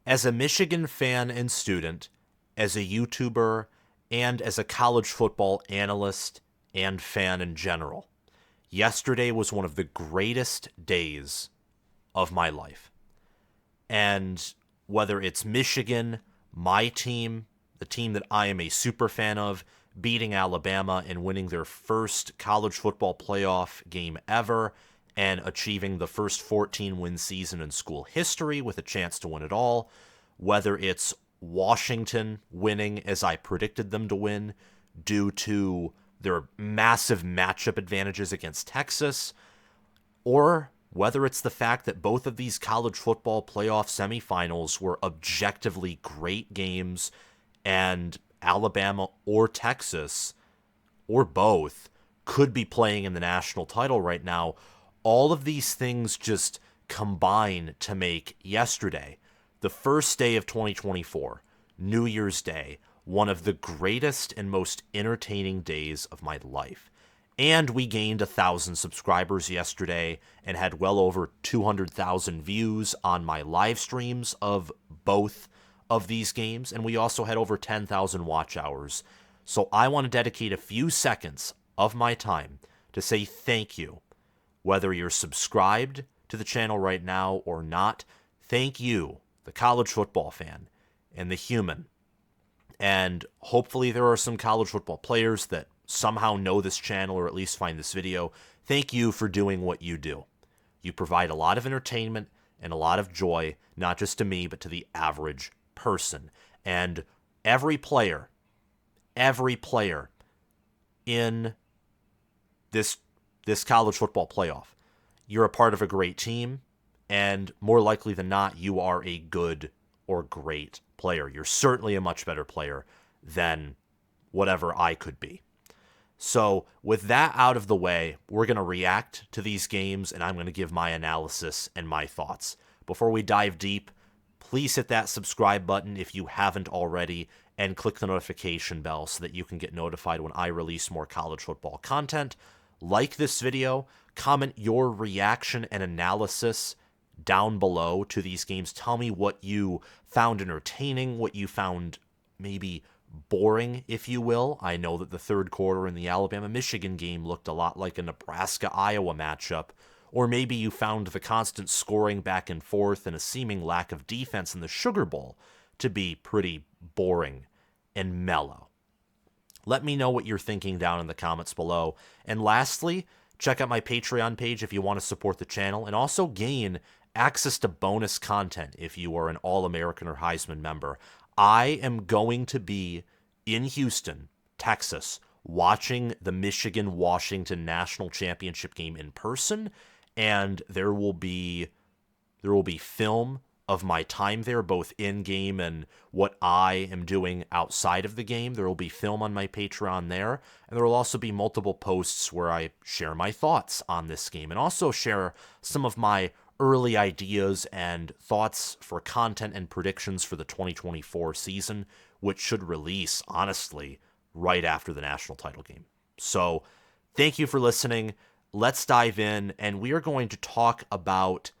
As a Michigan fan and student, as a YouTuber, and as a college football analyst and fan in general, yesterday was one of the greatest days of my life. And whether it's Michigan, my team, the team that I am a super fan of, beating Alabama and winning their first college football playoff game ever, and achieving the first 14-win season in school history with a chance to win it all, whether it's Washington winning as I predicted them to win due to their massive matchup advantages against Texas, or whether it's the fact that both of these college football playoff semifinals were objectively great games and Alabama or Texas, or both, could be playing in the national title right now. All of these things just combine to make yesterday, the first day of 2024, New Year's Day, one of the greatest and most entertaining days of my life. And we gained 1,000 subscribers yesterday and had well over 200,000 views on my live streams of both of these games. And we also had over 10,000 watch hours. So I want to dedicate a few seconds of my time to say thank you. Whether you're subscribed to the channel right now or not, thank you, the college football fan and the human. And hopefully there are some college football players that somehow know this channel or at least find this video. Thank you for doing what you do. You provide a lot of entertainment and a lot of joy, not just to me, but to the average person. And every player in this college football playoff, you're a part of a great team, and more likely than not, you are a good or great player. You're certainly a much better player than whatever I could be. So with that out of the way, we're going to react to these games, and I'm going to give my analysis and my thoughts. Before we dive deep, please hit that subscribe button if you haven't already, and click the notification bell so that you can get notified when I release more college football content. Like this video, comment your reaction and analysis down below to these games. Tell me what you found entertaining, what you found maybe boring, if you will. I know that the third quarter in the Alabama-Michigan game looked a lot like a Nebraska-Iowa matchup, or maybe you found the constant scoring back and forth and a seeming lack of defense in the Sugar Bowl to be pretty boring and mellow. Let me know what you're thinking down in the comments below. And lastly, check out my Patreon page if you want to support the channel and also gain access to bonus content if you are an All-American or Heisman member. I am going to be in Houston, Texas, watching the Michigan-Washington National Championship game in person, and there will be film of my time there, both in-game and what I am doing outside of the game. There will be film on my Patreon there, and there will also be multiple posts where I share my thoughts on this game and also share some of my early ideas and thoughts for content and predictions for the 2024 season, which should release, honestly, right after the national title game. So thank you for listening. Let's dive in, and we are going to talk about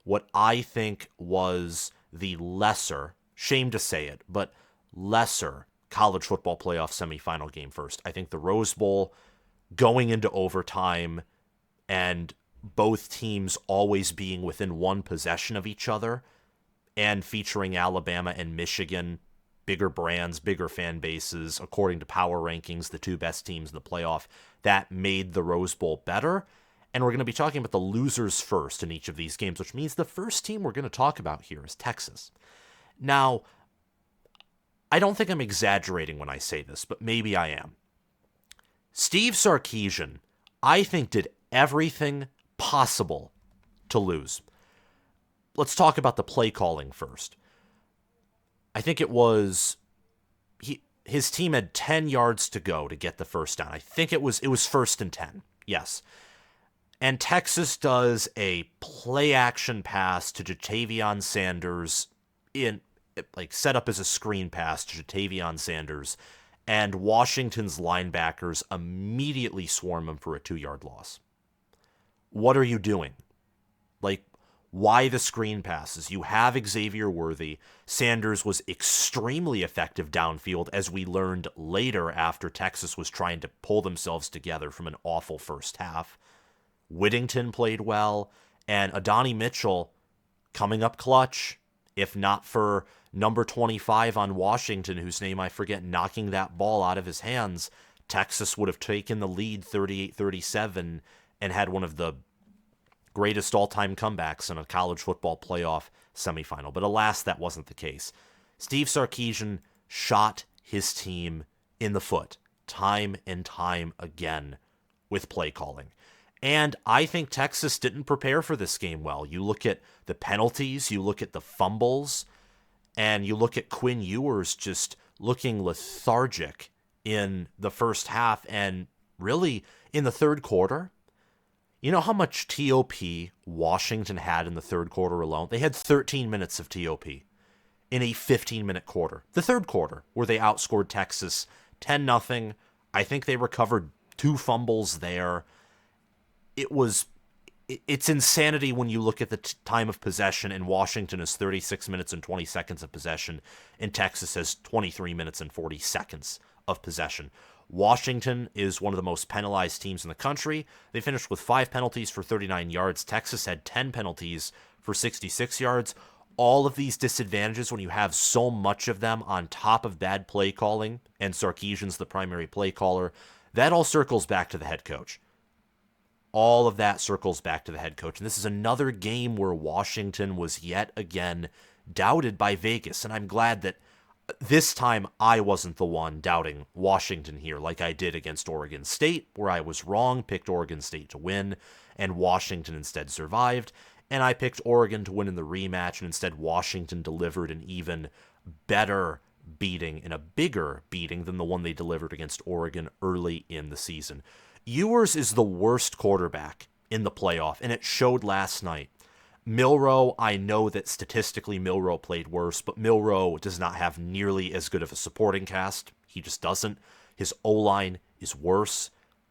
what I think was the lesser, shame to say it, but lesser college football playoff semifinal game first. I think the Rose Bowl going into overtime and both teams always being within one possession of each other and featuring Alabama and Michigan, bigger brands, bigger fan bases, according to power rankings, the two best teams in the playoff, that made the Rose Bowl better. And we're going to be talking about the losers first in each of these games, which means the first team we're going to talk about here is Texas. Now, I don't think I'm exaggerating when I say this, but maybe I am. Steve Sarkisian, I think, did everything possible to lose. Let's talk about the play calling first. I think it was his team had 10 yards to go to get the first down. I think it was first and 10. Yes. And Texas does a play-action pass to Jatavion Sanders, set up as a screen pass to Jatavion Sanders, and Washington's linebackers immediately swarm him for a 2-yard loss. What are you doing? Why the screen passes? You have Xavier Worthy. Sanders was extremely effective downfield, as we learned later after Texas was trying to pull themselves together from an awful first half. Whittington played well, and Adonai Mitchell coming up clutch, if not for number 25 on Washington, whose name I forget, knocking that ball out of his hands. Texas would have taken the lead 38-37 and had one of the greatest all-time comebacks in a college football playoff semifinal. But alas, that wasn't the case. Steve Sarkisian shot his team in the foot time and time again with play calling. And I think Texas didn't prepare for this game well. You look at the penalties, you look at the fumbles, and you look at Quinn Ewers just looking lethargic in the first half and really in the third quarter. You know how much TOP Washington had in the third quarter alone? They had 13 minutes of TOP in a 15-minute quarter. The third quarter, where they outscored Texas 10-0. I think they recovered 2 fumbles there. It's insanity when you look at the time of possession, and Washington is 36 minutes and 20 seconds of possession, and Texas has 23 minutes and 40 seconds of possession. Washington is one of the most penalized teams in the country. They finished with 5 penalties for 39 yards. Texas had 10 penalties for 66 yards. All of these disadvantages, when you have so much of them on top of bad play calling, and Sarkisian's the primary play caller, that all circles back to the head coach. All of that circles back to the head coach. And this is another game where Washington was yet again doubted by Vegas. And I'm glad that this time I wasn't the one doubting Washington here like I did against Oregon State, where I was wrong, picked Oregon State to win, and Washington instead survived. And I picked Oregon to win in the rematch, and instead Washington delivered an even better beating and a bigger beating than the one they delivered against Oregon early in the season. Ewers is the worst quarterback in the playoff, and it showed last night. Milroe, I know that statistically Milroe played worse, but Milroe does not have nearly as good of a supporting cast. He just doesn't. His O-line is worse.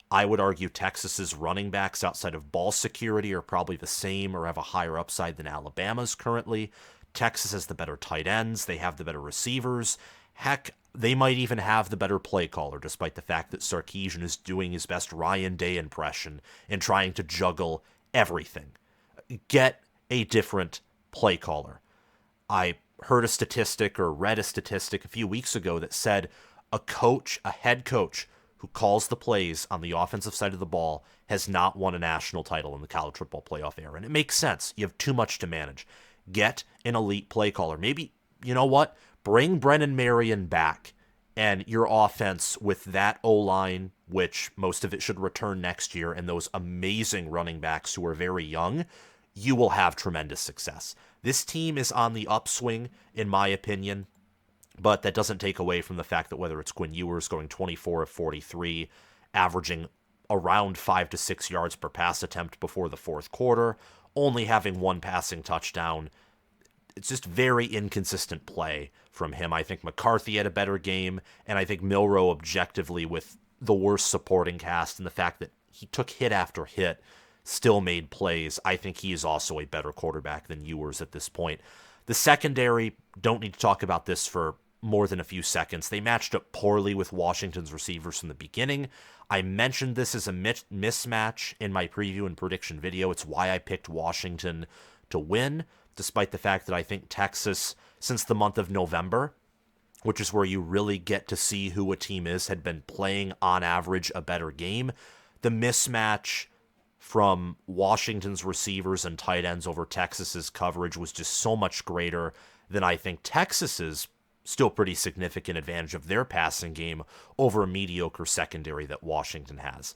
I would argue Texas's running backs outside of ball security are probably the same or have a higher upside than Alabama's currently. Texas has the better tight ends. They have the better receivers. Heck, they might even have the better play caller, despite the fact that Sarkisian is doing his best Ryan Day impression and trying to juggle everything. Get a different play caller. I heard a statistic or read a statistic a few weeks ago that said a head coach who calls the plays on the offensive side of the ball has not won a national title in the college football playoff era. And it makes sense. You have too much to manage. Get an elite play caller. Maybe, you know what? Bring Brennan Marion back, and your offense with that O-line, which most of it should return next year, and those amazing running backs who are very young, you will have tremendous success. This team is on the upswing, in my opinion, but that doesn't take away from the fact that whether it's Quinn Ewers going 24 of 43, averaging around 5 to 6 yards per pass attempt before the fourth quarter, only having 1 passing touchdown, it's just very inconsistent play from him. I think McCarthy had a better game, and I think Milroe objectively with the worst supporting cast and the fact that he took hit after hit, still made plays. I think he is also a better quarterback than Ewers at this point. The secondary, don't need to talk about this for more than a few seconds. They matched up poorly with Washington's receivers from the beginning. I mentioned this as a mismatch in my preview and prediction video. It's why I picked Washington to win, despite the fact that I think Texas, since the month of November, which is where you really get to see who a team is, had been playing on average a better game. The mismatch from Washington's receivers and tight ends over Texas's coverage was just so much greater than I think Texas's still pretty significant advantage of their passing game over a mediocre secondary that Washington has.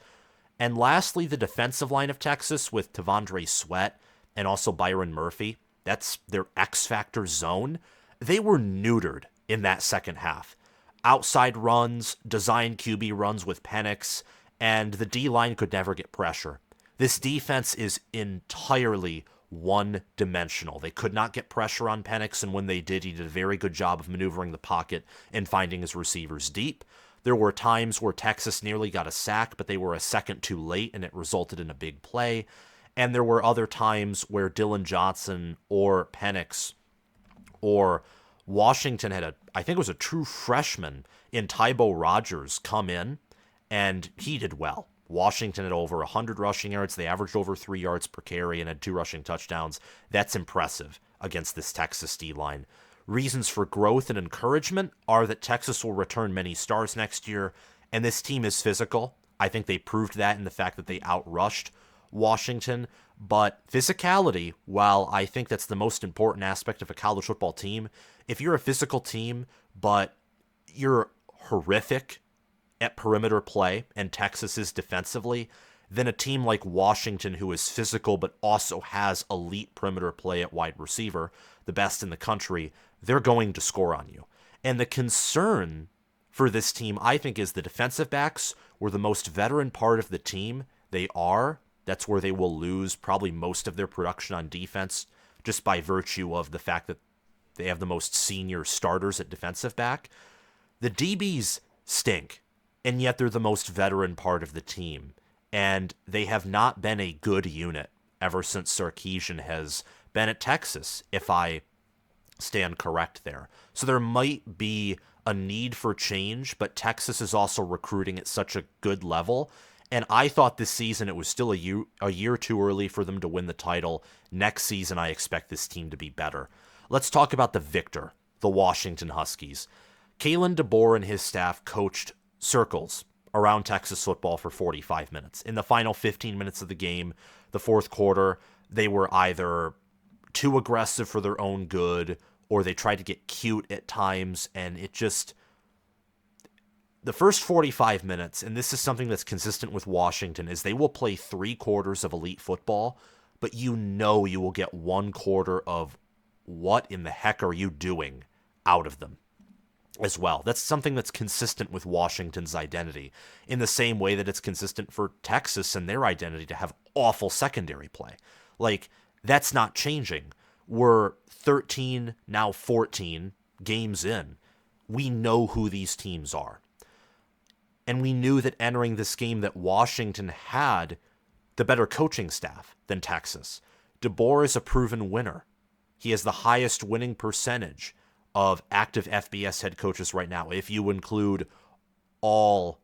And lastly, the defensive line of Texas with Tavondre Sweat and also Byron Murphy, that's their X-Factor zone. They were neutered in that second half. Outside runs, design QB runs with Penix, and the D-line could never get pressure. This defense is entirely one-dimensional. They could not get pressure on Penix, and when they did, he did a very good job of maneuvering the pocket and finding his receivers deep. There were times where Texas nearly got a sack, but they were a second too late, and it resulted in a big play. And there were other times where Dylan Johnson or Penix or Washington had I think it was a true freshman in Tybo Rogers come in, and he did well. Washington had over 100 rushing yards. They averaged over 3 yards per carry and had 2 rushing touchdowns. That's impressive against this Texas D-line. Reasons for growth and encouragement are that Texas will return many stars next year, and this team is physical. I think they proved that in the fact that they outrushed Washington. But physicality, while I think that's the most important aspect of a college football team, if you're a physical team, but you're horrific at perimeter play, and Texas is defensively, then a team like Washington, who is physical but also has elite perimeter play at wide receiver, the best in the country, they're going to score on you. And the concern for this team, I think, is the defensive backs were the most veteran part of the team. They are. That's where they will lose probably most of their production on defense, just by virtue of the fact that they have the most senior starters at defensive back. The DBs stink, and yet they're the most veteran part of the team. And they have not been a good unit ever since Sarkisian has been at Texas, if I stand correct there. So there might be a need for change, but Texas is also recruiting at such a good level. And I thought this season it was still a year too early for them to win the title. Next season, I expect this team to be better. Let's talk about the victor, the Washington Huskies. Kalen DeBoer and his staff coached circles around Texas football for 45 minutes. In the final 15 minutes of the game, the fourth quarter, they were either too aggressive for their own good, or they tried to get cute at times, and it just... The first 45 minutes, and this is something that's consistent with Washington, is they will play 3 quarters of elite football, but you know you will get 1 quarter of what in the heck are you doing out of them as well. That's something that's consistent with Washington's identity, in the same way that it's consistent for Texas and their identity to have awful secondary play. Like, that's not changing. We're 13, now 14 games in. We know who these teams are. And we knew that entering this game that Washington had the better coaching staff than Texas. DeBoer is a proven winner. He has the highest winning percentage of active FBS head coaches right now, if you include all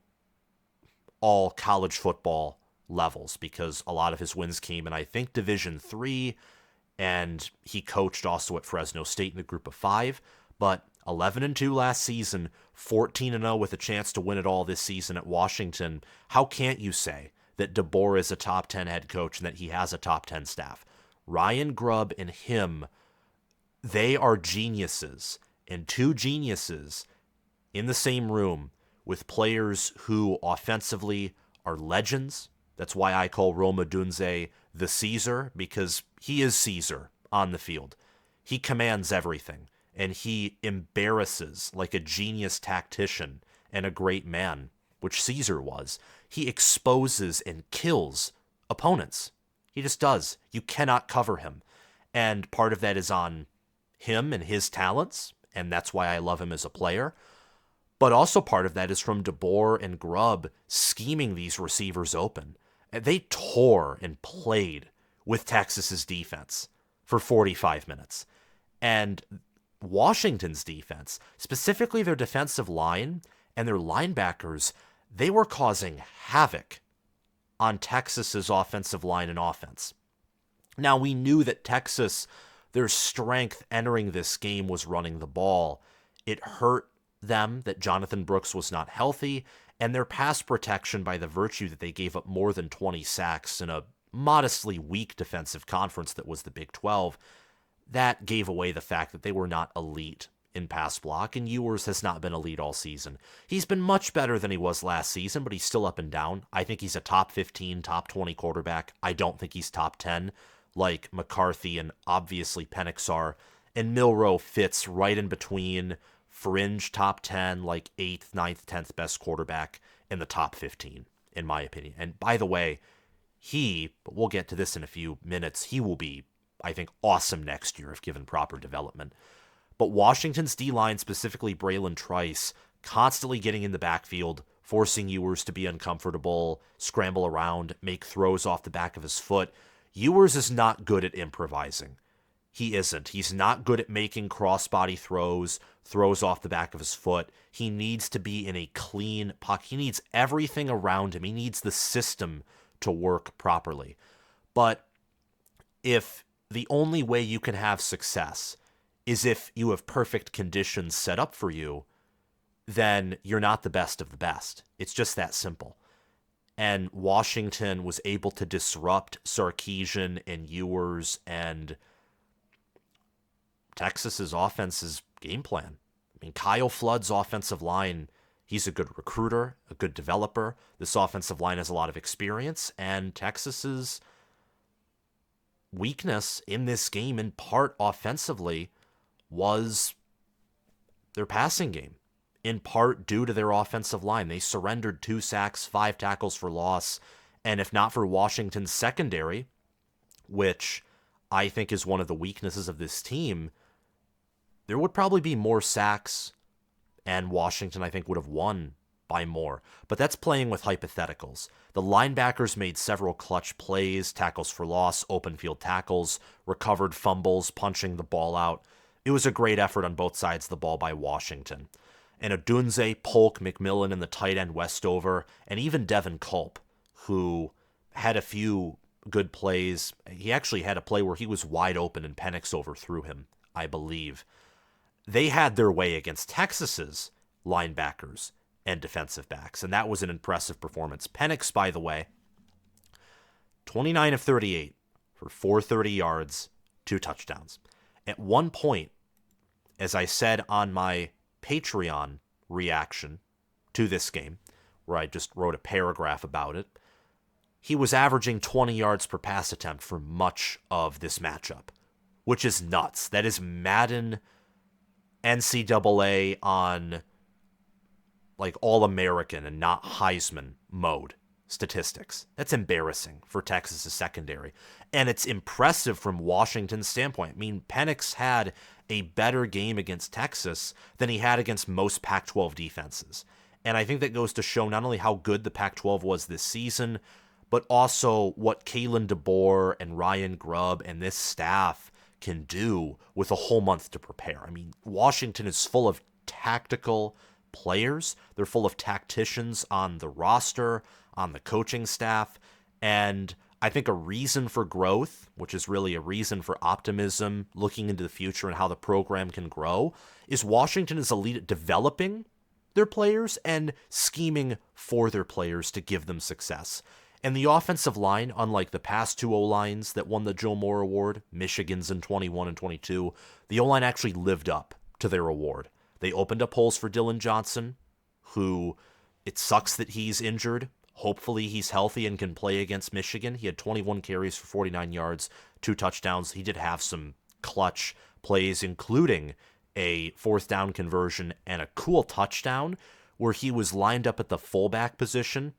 college football levels, because a lot of his wins came in, I think, Division III, and he coached also at Fresno State in the group of 5, but 11-2 last season, 14-0 with a chance to win it all this season at Washington. How can't you say that DeBoer is a top 10 head coach and that he has a top 10 staff? Ryan Grubb and him, they are geniuses, and 2 geniuses in the same room with players who offensively are legends. That's why I call Roma Dunze the Caesar, because he is Caesar on the field. He commands everything, and he embarrasses like a genius tactician and a great man, which Caesar was. He exposes and kills opponents. He just does. You cannot cover him. And part of that is on him and his talents, and that's why I love him as a player. But also part of that is from DeBoer and Grubb scheming these receivers open. They tore and played with Texas's defense for 45 minutes. And Washington's defense, specifically their defensive line and their linebackers, they were causing havoc on Texas's offensive line and offense. Now, we knew that Texas, their strength entering this game was running the ball. It hurt them that Jonathan Brooks was not healthy, and their pass protection, by the virtue that they gave up more than 20 sacks in a modestly weak defensive conference that was the Big 12, that gave away the fact that they were not elite in pass block, and Ewers has not been elite all season. He's been much better than he was last season, but he's still up and down. I think he's a top 15, top 20 quarterback. I don't think he's top 10 like McCarthy and obviously Penix are, and Milroe fits right in between fringe top 10, like 8th, 9th, 10th best quarterback in the top 15, in my opinion. And by the way, but we'll get to this in a few minutes, he will be, I think, awesome next year if given proper development. But Washington's D-line, specifically Braylon Trice, constantly getting in the backfield, forcing Ewers to be uncomfortable, scramble around, make throws off the back of his foot. Ewers is not good at improvising. He isn't. He's not good at making crossbody throws off the back of his foot. He needs to be in a clean pocket. He needs everything around him. He needs the system to work properly. But if the only way you can have success is if you have perfect conditions set up for you, then you're not the best of the best. It's just that simple. And Washington was able to disrupt Sarkisian and Ewers and Texas's offense's game plan. I mean, Kyle Flood's offensive line, he's a good recruiter, a good developer. This offensive line has a lot of experience, and Texas's weakness in this game, in part offensively, was their passing game, in part due to their offensive line. They surrendered 2 sacks, 5 tackles for loss, and if not for Washington's secondary, which I think is one of the weaknesses of this team, there would probably be more sacks, and Washington, I think, would have won by more. But that's playing with hypotheticals. The linebackers made several clutch plays, tackles for loss, open field tackles, recovered fumbles, punching the ball out. It was a great effort on both sides of the ball by Washington. And Odunze, Polk, McMillan, and the tight end Westover, and even Devin Culp, who had a few good plays. He actually had a play where he was wide open and Penix overthrew him, I believe. They had their way against Texas's linebackers and defensive backs, and that was an impressive performance. Penix, by the way, 29 of 38 for 430 yards, 2 touchdowns. At one point, as I said on my Patreon reaction to this game, where I just wrote a paragraph about it, he was averaging 20 yards per pass attempt for much of this matchup, which is nuts. That is Madden NCAA on like All-American and not Heisman mode statistics. That's embarrassing for Texas's secondary. And it's impressive from Washington's standpoint. I mean, Penix had a better game against Texas than he had against most Pac-12 defenses. And I think that goes to show not only how good the Pac-12 was this season, but also what Kalen DeBoer and Ryan Grubb and this staff can do with a whole month to prepare. I mean, Washington is full of tactical players. They're full of tacticians on the roster, on the coaching staff, and I think a reason for growth, which is really a reason for optimism looking into the future and how the program can grow, is Washington is elite at developing their players and scheming for their players to give them success. And the offensive line, unlike the past 2 O-lines that won the Joe Moore Award, Michigan's in 21 and 22, the O-line actually lived up to their award. They opened up holes for Dylan Johnson, who, it sucks that he's injured. Hopefully he's healthy and can play against Michigan. He had 21 carries for 49 yards, 2 touchdowns. He did have some clutch plays, including a 4th down conversion and a cool touchdown where he was lined up at the fullback position.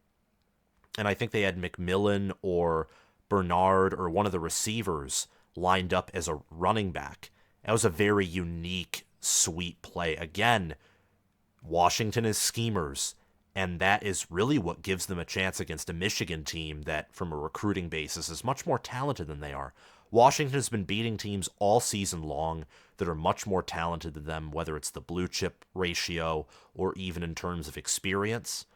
And I think they had McMillan or Bernard or one of the receivers lined up as a running back. That was a very unique, sweet play. Again, Washington is schemers, and that is really what gives them a chance against a Michigan team that, from a recruiting basis, is much more talented than they are. Washington has been beating teams all season long that are much more talented than them, whether it's the blue chip ratio or even in terms of experience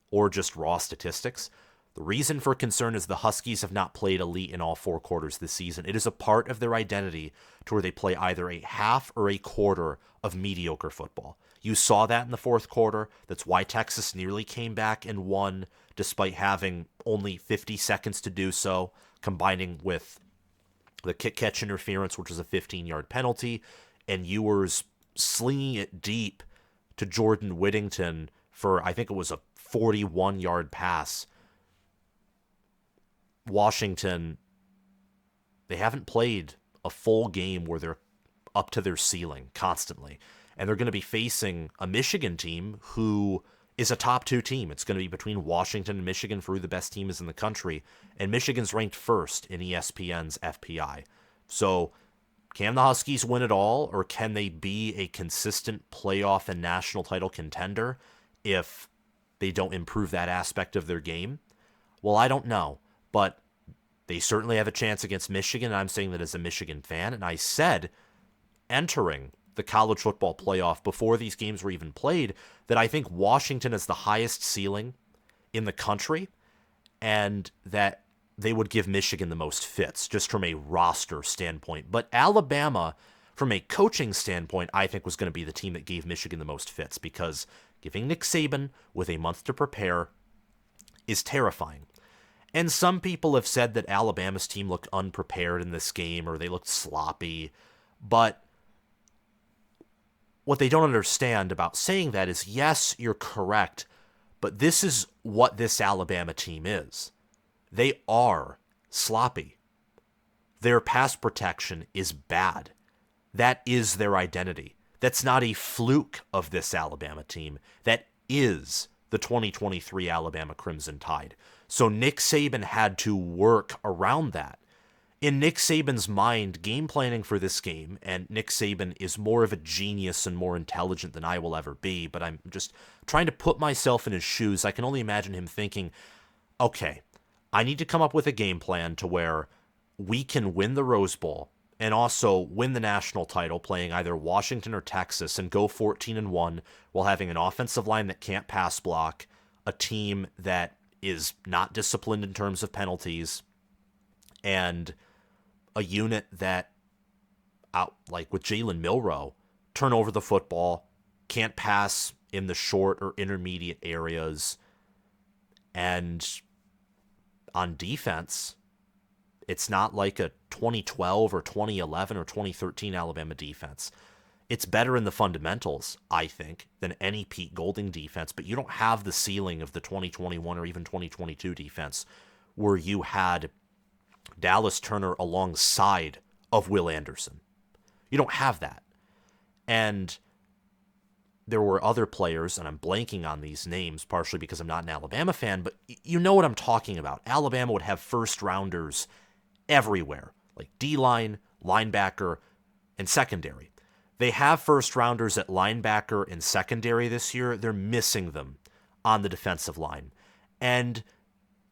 or just raw statistics. The reason for concern is the Huskies have not played elite in all 4 quarters this season. It is a part of their identity to where they play either a half or a quarter of mediocre football. You saw that in the 4th quarter. That's why Texas nearly came back and won, despite having only 50 seconds to do so, combining with the kick-catch interference, which was a 15-yard penalty, and Ewers slinging it deep to Jordan Whittington for, I think it was a 41-yard pass. Washington, they haven't played a full game where they're up to their ceiling constantly. And they're going to be facing a Michigan team who is a top 2 team. It's going to be between Washington and Michigan for who the best team is in the country. And Michigan's ranked 1st in ESPN's FPI. So can the Huskies win it all, or can they be a consistent playoff and national title contender if they don't improve that aspect of their game? Well, I don't know. But They certainly have a chance against Michigan. I'm saying that as a Michigan fan. And I said, entering the college football playoff before these games were even played, that I think Washington has the highest ceiling in the country and that they would give Michigan the most fits just from a roster standpoint. But Alabama, from a coaching standpoint, I think was going to be the team that gave Michigan the most fits because giving Nick Saban with a month to prepare is terrifying. And some people have said that Alabama's team looked unprepared in this game or they looked sloppy. But what they don't understand about saying that is, yes, you're correct, but this is what this Alabama team is. They are sloppy. Their pass protection is bad. That is their identity. That's not a fluke of this Alabama team. That is the 2023 Alabama Crimson Tide. So Nick Saban had to work around that. In Nick Saban's mind, game planning for this game, and Nick Saban is more of a genius and more intelligent than I will ever be, but I'm just trying to put myself in his shoes. I can only imagine him thinking, okay, I need to come up with a game plan to where we can win the Rose Bowl and also win the national title playing either Washington or Texas and go 14-1 while having an offensive line that can't pass block, a team that is not disciplined in terms of penalties, and a unit that, like with Jalen Milroe, turn over the football, can't pass in the short or intermediate areas, and on defense, it's not like a 2012 or 2011 or 2013 Alabama defense. It's better in the fundamentals, I think, than any Pete Golding defense, but you don't have the ceiling of the 2021 or even 2022 defense where you had Dallas Turner alongside of Will Anderson. You don't have that. And there were other players, and I'm blanking on these names, partially because I'm not an Alabama fan, but you know what I'm talking about. Alabama would have first-rounders everywhere, like D-line, linebacker, and secondary. They have first-rounders at linebacker and secondary this year. They're missing them on the defensive line. And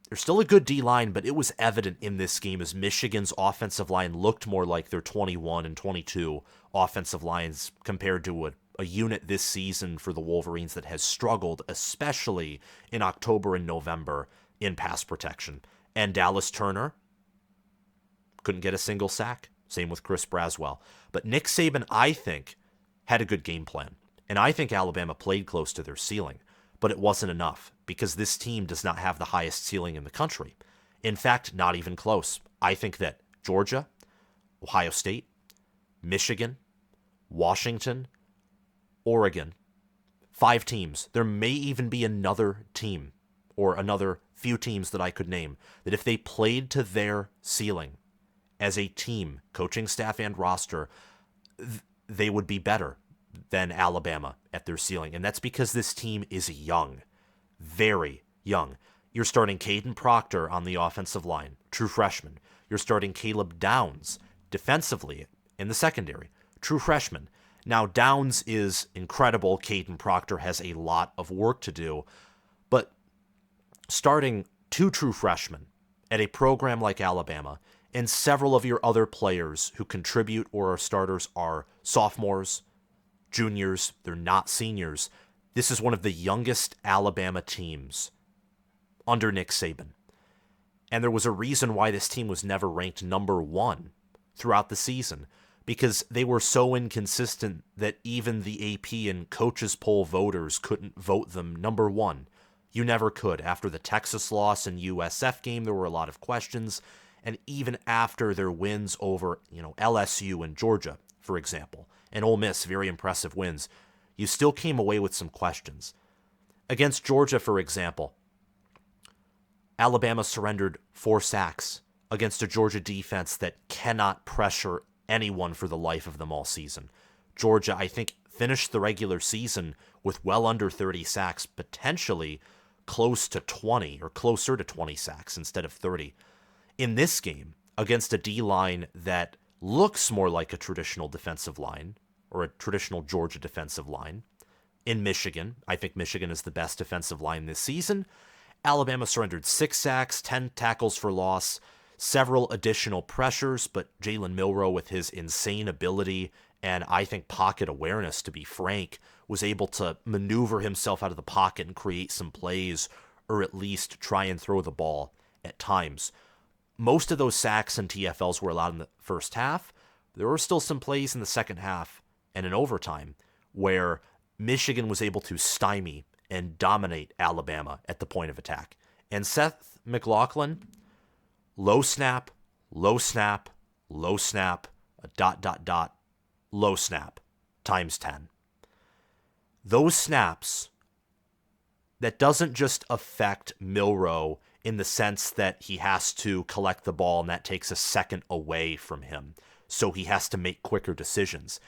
there's still a good D-line, but it was evident in this game as Michigan's offensive line looked more like their 21 and 22 offensive lines compared to a unit this season for the Wolverines that has struggled, especially in October and November, in pass protection. And Dallas Turner couldn't get a single sack. Same with Chris Braswell. But Nick Saban, I think, had a good game plan. And I think Alabama played close to their ceiling. But it wasn't enough because this team does not have the highest ceiling in the country. In fact, not even close. I think that Georgia, Ohio State, Michigan, Washington, Oregon, 5 teams. There may even be another team or another few teams that I could name that if they played to their ceiling as a team, coaching staff and roster, they would be better than Alabama at their ceiling. And that's because this team is young, very young. You're starting Caden Proctor on the offensive line, true freshman. You're starting Caleb Downs defensively in the secondary, true freshman. Now, Downs is incredible. Caden Proctor has a lot of work to do. But starting 2 true freshmen at a program like Alabama, and several of your other players who contribute or are starters are sophomores, juniors, they're not seniors. This is one of the youngest Alabama teams under Nick Saban. And there was a reason why this team was never ranked number 1 throughout the season, because they were so inconsistent that even the AP and coaches poll voters couldn't vote them number 1. You never could. After the Texas loss and USF game, there were a lot of questions. And even after their wins over, LSU and Georgia, for example, and Ole Miss, very impressive wins, you still came away with some questions. Against Georgia, for example, Alabama surrendered 4 sacks against a Georgia defense that cannot pressure anyone for the life of them all season. Georgia, I think, finished the regular season with well under 30 sacks, potentially close to 20 or closer to 20 sacks instead of 30. In this game, against a D-line that looks more like a traditional defensive line or a traditional Georgia defensive line, in Michigan, I think Michigan is the best defensive line this season, Alabama surrendered 6 sacks, 10 tackles for loss, several additional pressures, but Jalen Milroe, with his insane ability and I think pocket awareness, to be frank, was able to maneuver himself out of the pocket and create some plays, or at least try and throw the ball at times. Most of those sacks and TFLs were allowed in the first half. There were still some plays in the second half and in overtime where Michigan was able to stymie and dominate Alabama at the point of attack. And Seth McLaughlin, low snap, low snap, low snap, low snap, times 10. Those snaps, that doesn't just affect Milroe in the sense that he has to collect the ball and that takes a second away from him, so he has to make quicker decisions.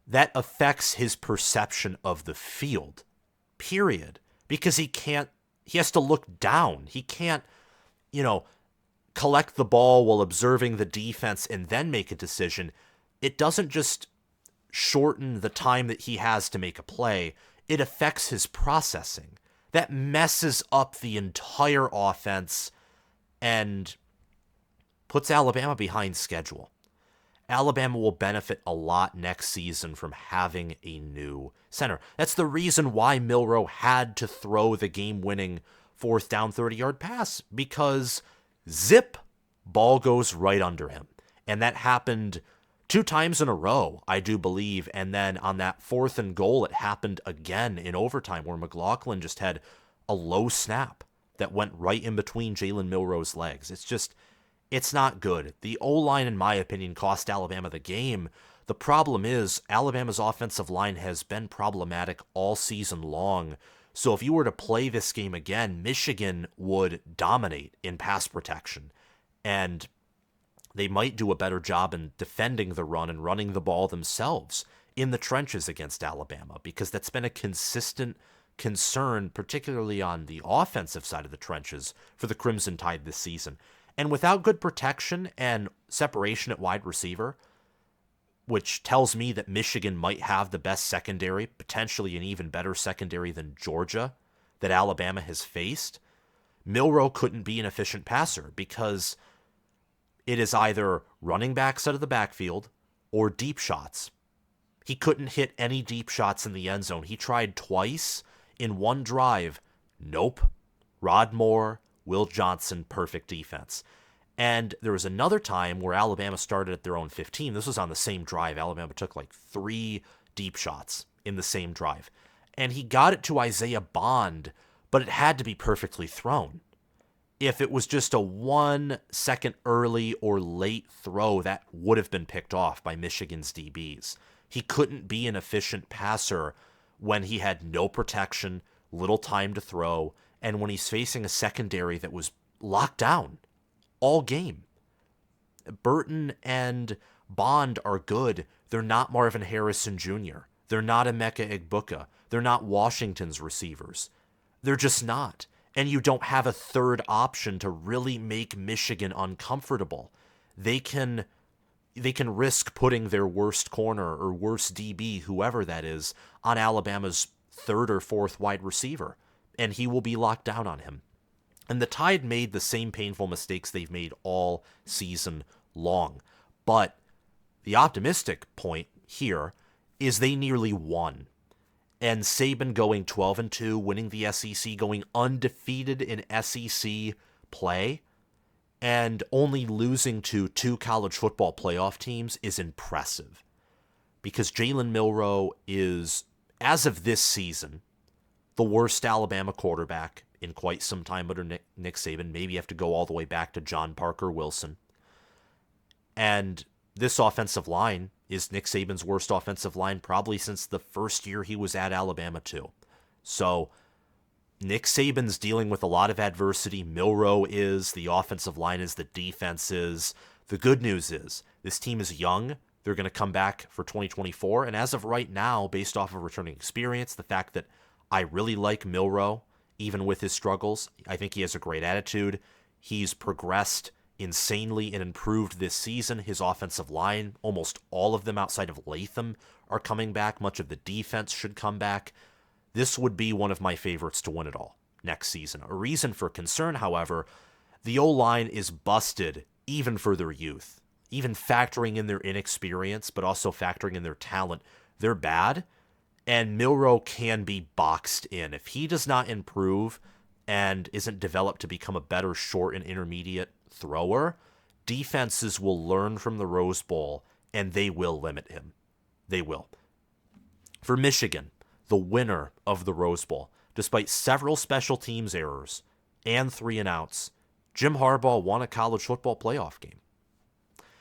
That affects his perception of the field, period. Because he has to look down. He can't, collect the ball while observing the defense and then make a decision. It doesn't just shorten the time that he has to make a play. It affects his processing. That messes up the entire offense and puts Alabama behind schedule. Alabama will benefit a lot next season from having a new center. That's the reason why Milroe had to throw the game-winning 4th down 30-yard pass, because zip, ball goes right under him. And that happened 2 times in a row, I do believe. And then on that 4th and goal, it happened again in overtime where McLaughlin just had a low snap that went right in between Jalen Milroe's legs. It's not good. The O-line, in my opinion, cost Alabama the game. The problem is Alabama's offensive line has been problematic all season long. So if you were to play this game again, Michigan would dominate in pass protection. And they might do a better job in defending the run and running the ball themselves in the trenches against Alabama, because that's been a consistent concern, particularly on the offensive side of the trenches for the Crimson Tide this season. And without good protection and separation at wide receiver, which tells me that Michigan might have the best secondary, potentially an even better secondary than Georgia, that Alabama has faced, Milroe couldn't be an efficient passer because it is either running backs out of the backfield or deep shots. He couldn't hit any deep shots in the end zone. He tried twice in one drive. Nope. Rod Moore, Will Johnson, perfect defense. And there was another time where Alabama started at their own 15. This was on the same drive. Alabama took like 3 deep shots in the same drive. And he got it to Isaiah Bond, but it had to be perfectly thrown. If it was just a 1 second early or late throw, that would have been picked off by Michigan's DBs. He couldn't be an efficient passer when he had no protection, little time to throw, and when he's facing a secondary that was locked down all game. Burton and Bond are good. They're not Marvin Harrison Jr. They're not Emeka Egbuka. They're not Washington's receivers. They're just not. And you don't have a third option to really make Michigan uncomfortable. They can risk putting their worst corner or worst DB, whoever that is, on Alabama's 3rd or 4th wide receiver, and he will be locked down on him. And the Tide made the same painful mistakes they've made all season long. But the optimistic point here is they nearly won. And Saban going 12-2, winning the SEC, going undefeated in SEC play, and only losing to 2 college football playoff teams is impressive. Because Jalen Milroe is, as of this season, the worst Alabama quarterback in quite some time under Nick Saban. Maybe you have to go all the way back to John Parker Wilson. And this offensive line is Nick Saban's worst offensive line probably since the first year he was at Alabama too. So Nick Saban's dealing with a lot of adversity. Milroe is, the offensive line is, the defense is. The good news is this team is young. They're going to come back for 2024. And as of right now, based off of returning experience, the fact that I really like Milroe, even with his struggles, I think he has a great attitude. He's progressed insanely and improved this season. His offensive line, almost all of them outside of Latham, are coming back. Much of the defense should come back. This would be one of my favorites to win it all next season. A reason for concern, however, the O-line is busted even for their youth, even factoring in their inexperience, but also factoring in their talent, they're bad. And Milroe can be boxed in. If he does not improve and isn't developed to become a better short and intermediate thrower, defenses will learn from the Rose Bowl and they will limit him. They will. For Michigan, the winner of the Rose Bowl, despite several special teams errors and 3-and-outs, Jim Harbaugh won a college football playoff game.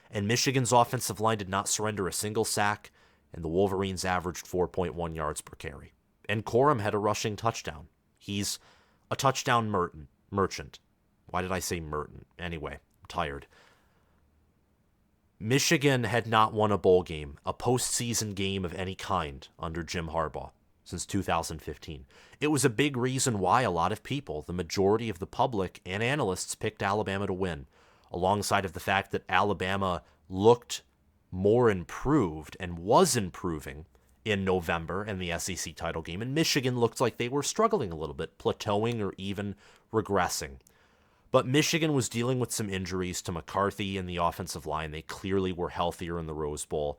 And Michigan's offensive line did not surrender a single sack, and the Wolverines averaged 4.1 yards per carry. And Corum had a rushing touchdown. He's a touchdown merchant. Why did I say merchant? Anyway, I'm tired. Michigan had not won a bowl game, a postseason game of any kind, under Jim Harbaugh since 2015. It was a big reason why a lot of people, the majority of the public and analysts, picked Alabama to win, alongside of the fact that Alabama looked more improved and was improving in November in the SEC title game, and Michigan looked like they were struggling a little bit, plateauing or even regressing. But Michigan was dealing with some injuries to McCarthy and the offensive line. They clearly were healthier in the Rose Bowl,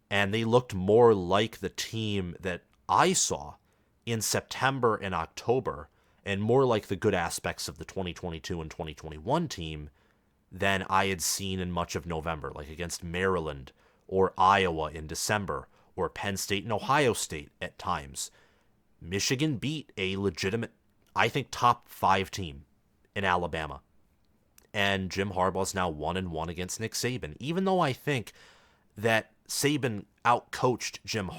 and they looked more like the team that I saw in September and October, and more like the good aspects of the 2022 and 2021 team than I had seen in much of November, like against Maryland or Iowa in December, or Penn State and Ohio State at times. Michigan beat a legitimate, I think, top 5 team in Alabama. And Jim Harbaugh's now 1-1 against Nick Saban. Even though I think that Saban outcoached Jim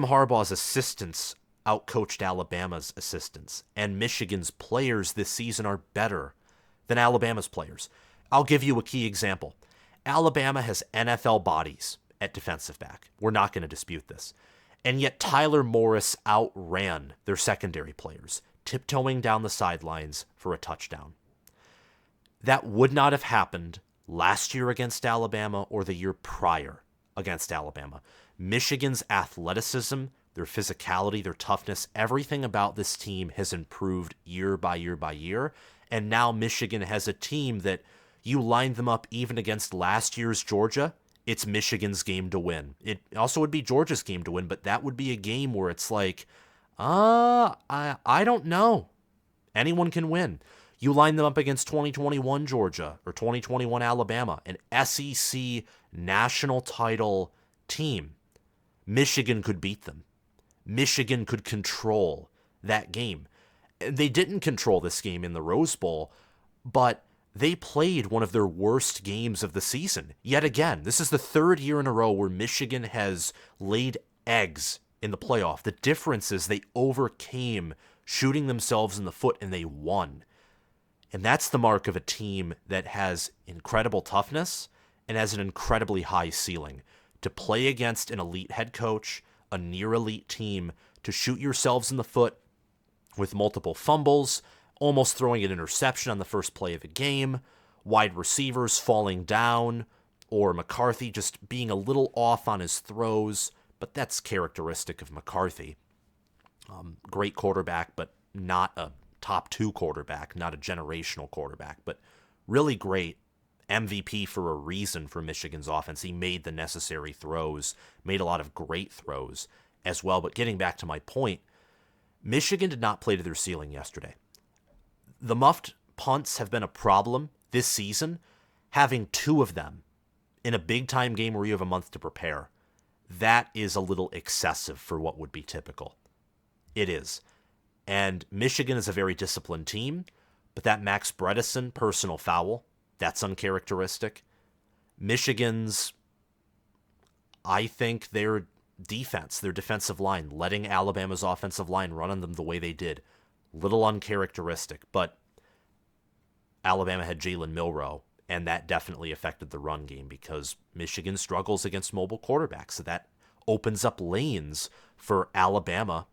Harbaugh's assistants outcoached Alabama's assistants. And Michigan's players this season are better than Alabama's players. I'll give you a key example. Alabama has NFL bodies at defensive back. We're not going to dispute this. And yet Tyler Morris outran their secondary players, tiptoeing down the sidelines for a touchdown. That would not have happened last year against Alabama or the year prior against Alabama. Michigan's athleticism, their physicality, their toughness, everything about this team has improved year by year by year. And now Michigan has a team that you line them up even against last year's Georgia, it's Michigan's game to win. It also would be Georgia's game to win, but that would be a game where it's like, I don't know. Anyone can win. You line them up against 2021 Georgia or 2021 Alabama, an SEC national title team. Michigan could beat them. Michigan could control that game. They didn't control this game in the Rose Bowl, but they played one of their worst games of the season. Yet again, this is the 3rd year in a row where Michigan has laid eggs in the playoff. The difference is they overcame shooting themselves in the foot and they won. And that's the mark of a team that has incredible toughness and has an incredibly high ceiling. To play against an elite head coach, a near elite team, to shoot yourselves in the foot with multiple fumbles, almost throwing an interception on the first play of a game, wide receivers falling down, or McCarthy just being a little off on his throws, but that's characteristic of McCarthy. Great quarterback, but not a top 2 quarterback, not a generational quarterback, but really great MVP for a reason for Michigan's offense. He made the necessary throws, made a lot of great throws as well. But getting back to my point, Michigan did not play to their ceiling yesterday. The muffed punts have been a problem this season, having 2 of them in a big-time game where you have a month to prepare. That is a little excessive for what would be typical. It is. And Michigan is a very disciplined team, but that Max Bredesen personal foul, that's uncharacteristic. Michigan's, I think their defense, their defensive line, letting Alabama's offensive line run on them the way they did, little uncharacteristic, but Alabama had Jalen Milroe, and that definitely affected the run game because Michigan struggles against mobile quarterbacks. So that opens up lanes for Alabama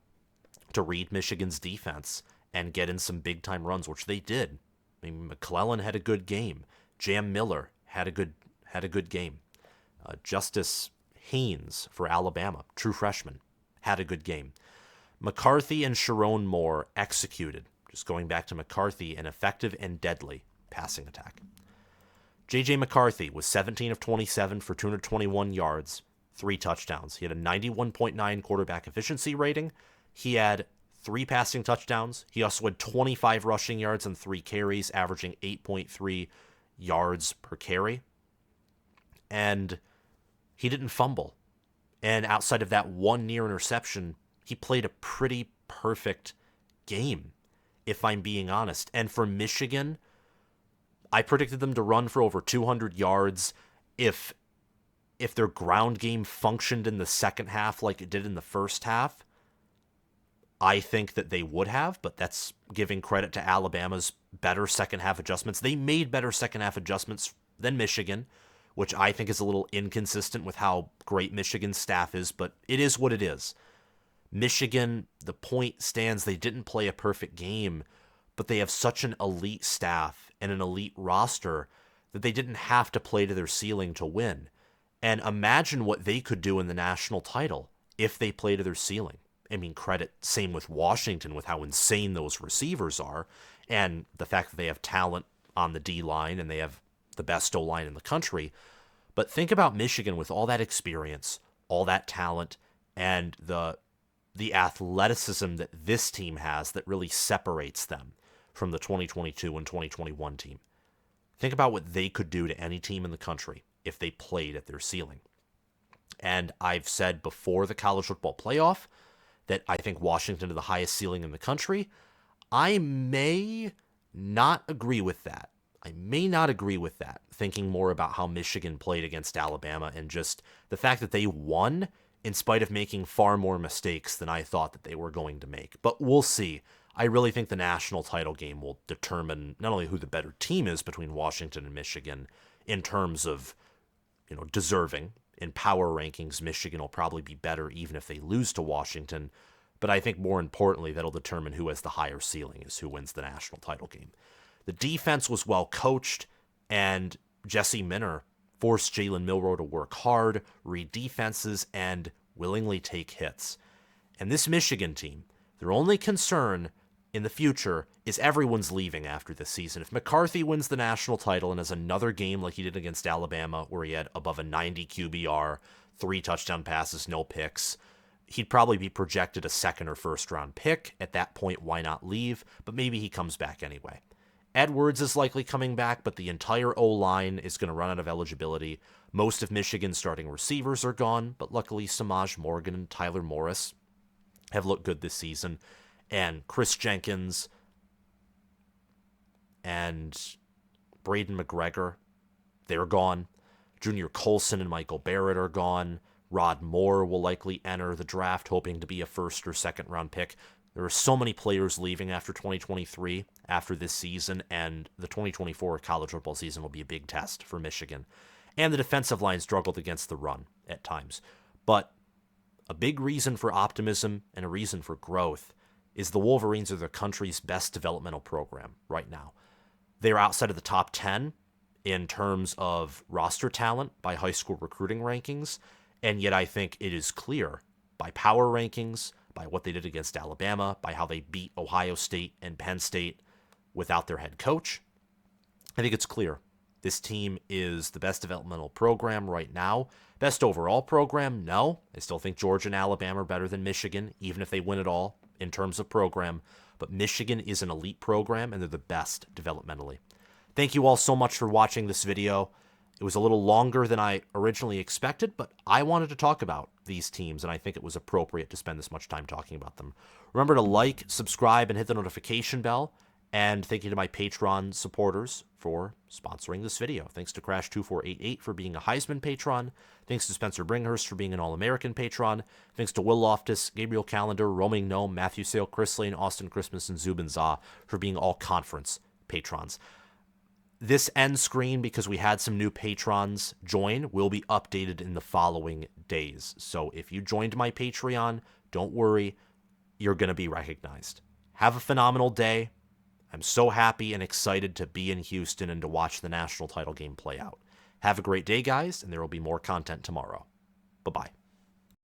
to read Michigan's defense and get in some big-time runs, which they did. I mean, McClellan had a good game. Jam Miller had a good game. Justice Haynes for Alabama, true freshman, had a good game. McCarthy and Sharon Moore executed, just going back to McCarthy, an effective and deadly passing attack. J.J. McCarthy was 17 of 27 for 221 yards, 3 touchdowns. He had a 91.9 quarterback efficiency rating. He had 3 passing touchdowns. He also had 25 rushing yards and 3 carries, averaging 8.3 yards per carry. And he didn't fumble. And outside of that one near interception, he played a pretty perfect game, if I'm being honest. And for Michigan, I predicted them to run for over 200 yards. If their ground game functioned in the second half like it did in the first half, I think that they would have, but that's giving credit to Alabama's better second half adjustments. They made better second half adjustments than Michigan, which I think is a little inconsistent with how great Michigan's staff is, but it is what it is. Michigan, the point stands, they didn't play a perfect game, but they have such an elite staff and an elite roster that they didn't have to play to their ceiling to win. And imagine what they could do in the national title if they play to their ceiling. I mean, credit, same with Washington, with how insane those receivers are, and the fact that they have talent on the D-line and they have the best O-line in the country. But think about Michigan with all that experience, all that talent, and the athleticism that this team has that really separates them from the 2022 and 2021 team. Think about what they could do to any team in the country if they played at their ceiling. And I've said before the college football playoff that I think Washington is the highest ceiling in the country. I may not agree with that. Thinking more about how Michigan played against Alabama and just the fact that they won in spite of making far more mistakes than I thought that they were going to make. But we'll see. I really think the national title game will determine not only who the better team is between Washington and Michigan in terms of, deserving. In power rankings, Michigan will probably be better even if they lose to Washington. But I think more importantly, that'll determine who has the higher ceiling, is who wins the national title game. The defense was well coached, and Jesse Minner forced Jalen Milroe to work hard, read defenses, and willingly take hits. And this Michigan team, their only concern in the future is everyone's leaving after this season. If McCarthy wins the national title and has another game like he did against Alabama, where he had above a 90 QBR, 3 touchdown passes, no picks, he'd probably be projected a second or first round pick. At that point, why not leave? But maybe he comes back anyway. Edwards is likely coming back, but the entire O-line is going to run out of eligibility. Most of Michigan's starting receivers are gone, but luckily Samaj Morgan and Tyler Morris have looked good this season. And Chris Jenkins and Braden McGregor, they're gone. Junior Colson and Michael Barrett are gone. Rod Moore will likely enter the draft, hoping to be a first or second round pick. There are so many players leaving after 2023, after this season, and the 2024 college football season will be a big test for Michigan. And the defensive line struggled against the run at times. But a big reason for optimism and a reason for growth is the Wolverines are the country's best developmental program right now. They're outside of the top 10 in terms of roster talent by high school recruiting rankings, and yet I think it is clear by power rankings, by what they did against Alabama, by how they beat Ohio State and Penn State without their head coach. I think it's clear this team is the best developmental program right now. Best overall program? No. I still think Georgia and Alabama are better than Michigan, even if they win it all in terms of program. But Michigan is an elite program, and they're the best developmentally. Thank you all so much for watching this video. It was a little longer than I originally expected, but I wanted to talk about these teams, and I think it was appropriate to spend this much time talking about them. Remember to like, subscribe, and hit the notification bell. And thank you to my Patreon supporters for sponsoring this video. Thanks to Crash2488 for being a Heisman patron. Thanks to Spencer Bringhurst for being an All-American patron. Thanks to Will Loftus, Gabriel Callender, Roaming Gnome, Matthew Sale, Chris Lane, Austin Christmas, and Zubin Zah for being all conference patrons. This end screen, because we had some new patrons join, will be updated in the following days. So if you joined my Patreon, don't worry, you're going to be recognized. Have a phenomenal day. I'm so happy and excited to be in Houston and to watch the national title game play out. Have a great day, guys, and there will be more content tomorrow. Bye-bye.